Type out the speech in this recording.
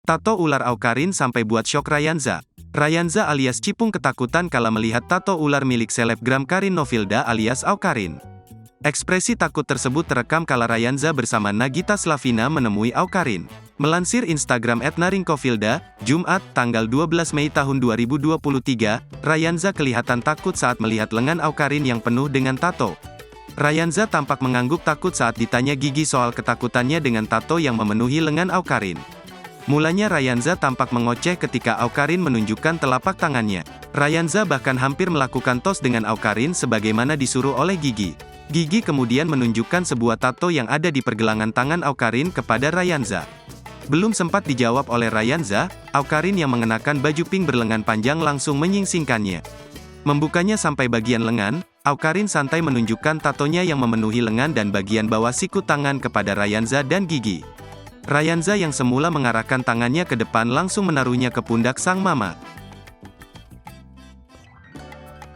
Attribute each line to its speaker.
Speaker 1: Tato ular Awkarin sampai buat syok Ryanza. Ryanza alias Cipung ketakutan kala melihat tato ular milik selebgram Karin Novilda alias Awkarin. Ekspresi takut tersebut terekam kala Ryanza bersama Nagita Slavina menemui Awkarin. Melansir Instagram @naringkovilda, Jumat, tanggal 12 Mei tahun 2023, Ryanza kelihatan takut saat melihat lengan Awkarin yang penuh dengan tato. Ryanza tampak mengangguk takut saat ditanya Gigi soal ketakutannya dengan tato yang memenuhi lengan Awkarin. Mulanya Ryanza tampak mengoceh ketika Awkarin menunjukkan telapak tangannya. Ryanza bahkan hampir melakukan tos dengan Awkarin sebagaimana disuruh oleh Gigi. Gigi kemudian menunjukkan sebuah tato yang ada di pergelangan tangan Awkarin kepada Ryanza. Belum sempat dijawab oleh Ryanza, Awkarin yang mengenakan baju pink berlengan panjang langsung menyingsingkannya. Membukanya sampai bagian lengan, Awkarin santai menunjukkan tatonya yang memenuhi lengan dan bagian bawah siku tangan kepada Ryanza dan Gigi. Ryanza yang semula mengarahkan tangannya ke depan langsung menaruhnya ke pundak sang mama.